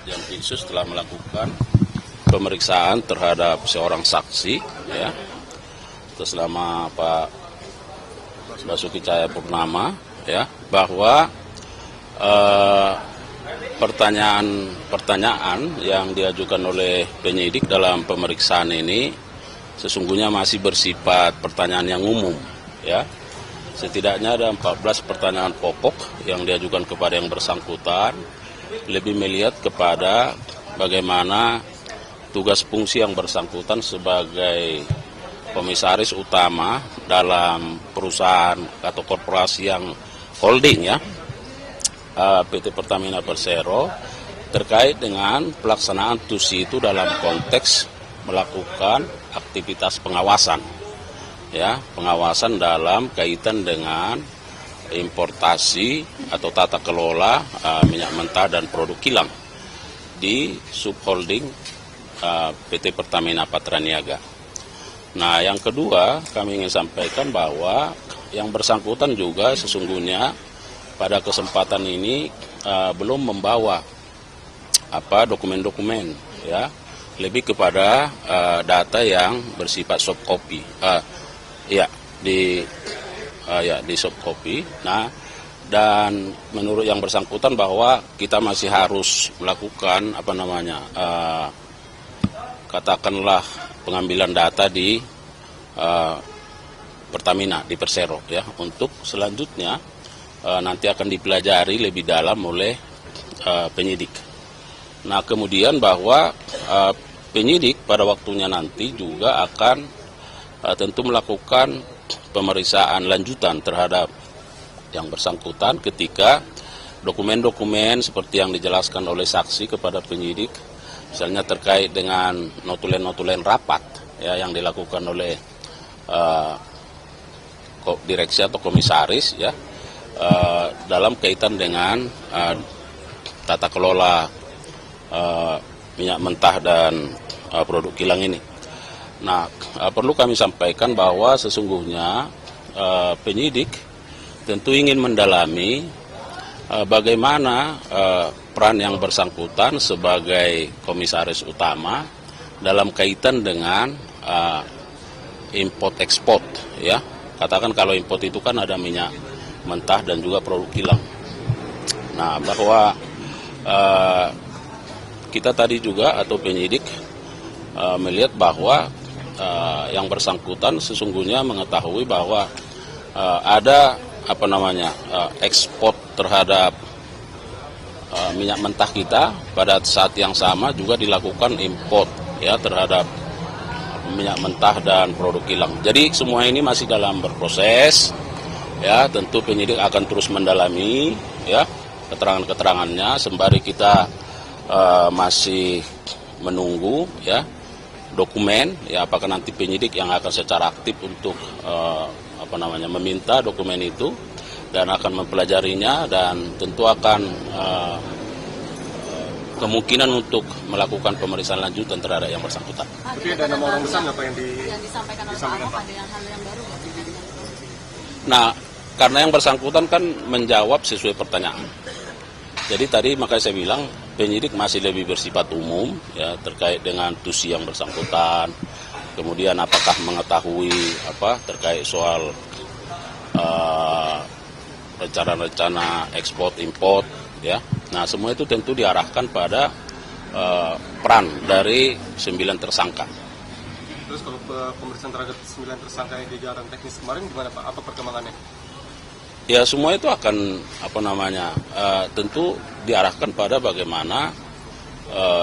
Jampitsus telah melakukan pemeriksaan terhadap seorang saksi, ya, atas nama Pak Basuki Cahayapurnama, ya, bahwa pertanyaan yang diajukan oleh penyidik dalam pemeriksaan ini sesungguhnya masih bersifat pertanyaan yang umum, ya. Setidaknya ada 14 pertanyaan pokok yang diajukan kepada yang bersangkutan, lebih melihat kepada bagaimana tugas fungsi yang bersangkutan sebagai komisaris utama dalam perusahaan atau korporasi yang holding, ya, PT Pertamina Persero, terkait dengan pelaksanaan TUSI itu dalam konteks melakukan aktivitas pengawasan, ya, pengawasan dalam kaitan dengan importasi atau tata kelola minyak mentah dan produk kilang di subholding PT Pertamina Patraniaga. Nah, yang kedua kami ingin sampaikan bahwa yang bersangkutan juga sesungguhnya pada kesempatan ini belum membawa dokumen-dokumen, ya, lebih kepada data yang bersifat soft copy, di soft copy. Nah, dan menurut yang bersangkutan bahwa kita masih harus melakukan katakanlah pengambilan data di Pertamina di Persero, ya, untuk selanjutnya nanti akan dipelajari lebih dalam oleh penyidik. Nah, kemudian bahwa penyidik pada waktunya nanti juga akan tentu melakukan pemeriksaan lanjutan terhadap yang bersangkutan ketika dokumen-dokumen seperti yang dijelaskan oleh saksi kepada penyidik, misalnya terkait dengan notulen-notulen rapat, ya, yang dilakukan oleh direksi atau komisaris, ya, dalam kaitan dengan tata kelola minyak mentah dan produk kilang ini. Nah, perlu kami sampaikan bahwa sesungguhnya penyidik tentu ingin mendalami bagaimana peran yang bersangkutan sebagai komisaris utama dalam kaitan dengan import ekspor, ya. Katakan kalau import itu kan ada minyak mentah dan juga produk kilang. Nah, bahwa kita tadi juga atau penyidik melihat bahwa yang bersangkutan sesungguhnya mengetahui bahwa ada ekspor terhadap minyak mentah kita, pada saat yang sama juga dilakukan import, ya, terhadap minyak mentah dan produk kilang. Jadi semua ini masih dalam berproses, ya. Tentu penyidik akan terus mendalami, ya, keterangan-keterangannya sembari kita masih menunggu, ya, dokumen, ya, apakah nanti penyidik yang akan secara aktif untuk meminta dokumen itu dan akan mempelajarinya dan tentu akan kemungkinan untuk melakukan pemeriksaan lanjutan terhadap yang bersangkutan. Tapi ada nama orang besar nggak Pak yang disampaikan oleh Pak Ahok, ada hal yang baru nggak? Nah, karena yang bersangkutan kan menjawab sesuai pertanyaan. Jadi tadi makanya saya bilang penyidik masih lebih bersifat umum, ya, terkait dengan TUSI yang bersangkutan. Kemudian apakah mengetahui terkait soal rencana-rencana ekspor import, ya. Nah, semua itu tentu diarahkan pada peran dari 9 tersangka. Terus kalau pemeriksaan terhadap 9 tersangka yang di jalan teknis kemarin gimana Pak? Apa perkembangannya? Ya, semua itu akan tentu diarahkan pada bagaimana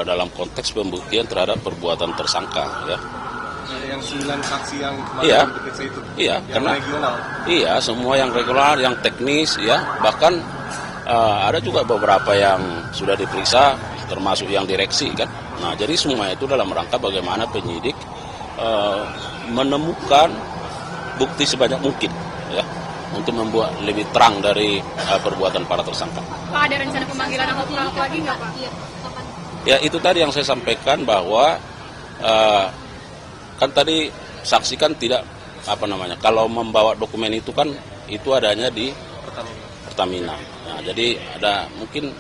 dalam konteks pembuktian terhadap perbuatan tersangka, ya. Yang 9 saksi yang kemarin diperiksa itu? Iya, yang karena regional? Iya, semua yang regular, yang teknis, ya. Bahkan ada juga beberapa yang sudah diperiksa, termasuk yang direksi, kan. Nah, jadi semua itu dalam rangka bagaimana penyidik menemukan bukti sebanyak mungkin, ya, untuk membuat lebih terang dari perbuatan para tersangka. Pak, ada rencana pemanggilan Ahok lagi nggak, Pak? Ya, itu tadi yang saya sampaikan bahwa kan tadi saksi kan tidak kalau membawa dokumen itu kan itu adanya di Pertamina. Nah, jadi ada mungkin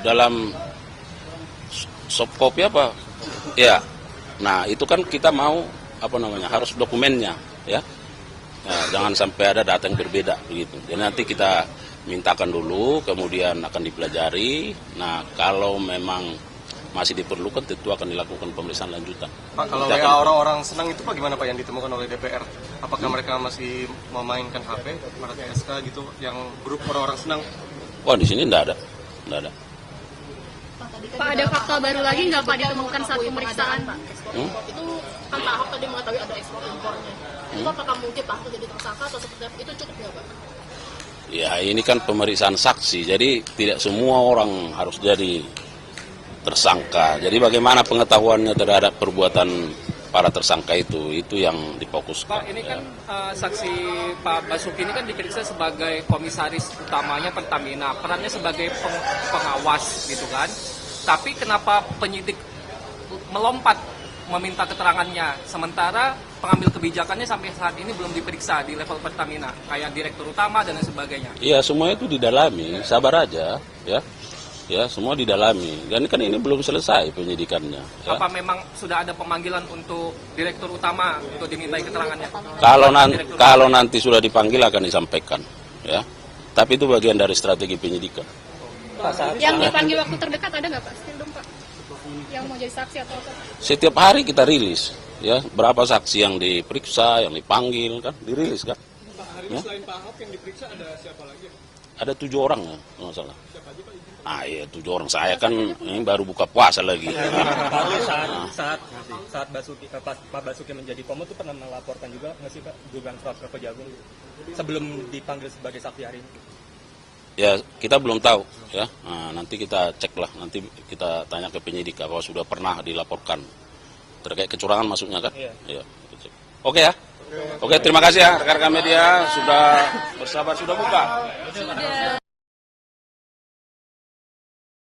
dalam soft copy apa? Ya. Nah, itu kan kita mau harus dokumennya, ya. Nah, jangan sampai ada data yang berbeda begitu. Jadi nanti kita mintakan dulu, kemudian akan dipelajari. Nah, kalau memang masih diperlukan, tentu akan dilakukan pemeriksaan lanjutan. Pak, kalau WA orang-orang senang itu Pak gimana Pak yang ditemukan oleh DPR? Apakah mereka masih memainkan HP, para TSK gitu, yang grup orang-orang senang? Wah, di sini enggak ada. Pak, ada fakta baru lagi nggak Pak ditemukan saat pemeriksaan? Itu kan Pak Ahok tadi mengetahui ada ekspor impornya. Itu apakah mungkin Pak Ahok jadi tersangka atau seperti apa? Itu cukup nggak Pak? Ya, ini kan pemeriksaan saksi, jadi tidak semua orang harus jadi tersangka. Jadi bagaimana pengetahuannya terhadap perbuatan para tersangka itu yang difokuskan. Pak, ini kan saksi Pak Basuki ini kan diperiksa sebagai komisaris utamanya Pertamina, perannya sebagai pengawas gitu kan. Tapi kenapa penyidik melompat meminta keterangannya, sementara pengambil kebijakannya sampai saat ini belum diperiksa di level Pertamina, kayak direktur utama dan lain sebagainya. Iya, semua itu didalami, sabar aja, ya. Ya, semua didalami. Dan kan ini belum selesai penyidikannya. Ya. Apa memang sudah ada pemanggilan untuk direktur utama untuk dimintai keterangannya? Kalau nanti sudah dipanggil akan disampaikan, ya. Tapi itu bagian dari strategi penyidikan. Yang dipanggil waktu terdekat ada nggak Pak? Still dong Pak. Yang mau jadi saksi atau apa? Setiap hari kita rilis, ya. Berapa saksi yang diperiksa, yang dipanggil, kan dirilis kan. Pak, hari ini selain Pak Ahok yang diperiksa ada siapa lagi? Ada 7 orang ya, kalau nggak salah. Iya, 7 orang. Saya kan ini baru buka puasa lagi. Saat Pak Basuki menjadi Pomod itu pernah melaporkan juga nggak sih Pak dugaan suap ke Kejagung sebelum dipanggil sebagai saksi hari ini? Ya, kita belum tahu, ya. Nah, nanti kita cek lah, nanti kita tanya ke penyidik apakah sudah pernah dilaporkan terkait kecurangan masuknya kan? Iya. Kita cek. Oke ya. Oke, terima kasih ya rekan-rekan media sudah bersabar, sudah buka.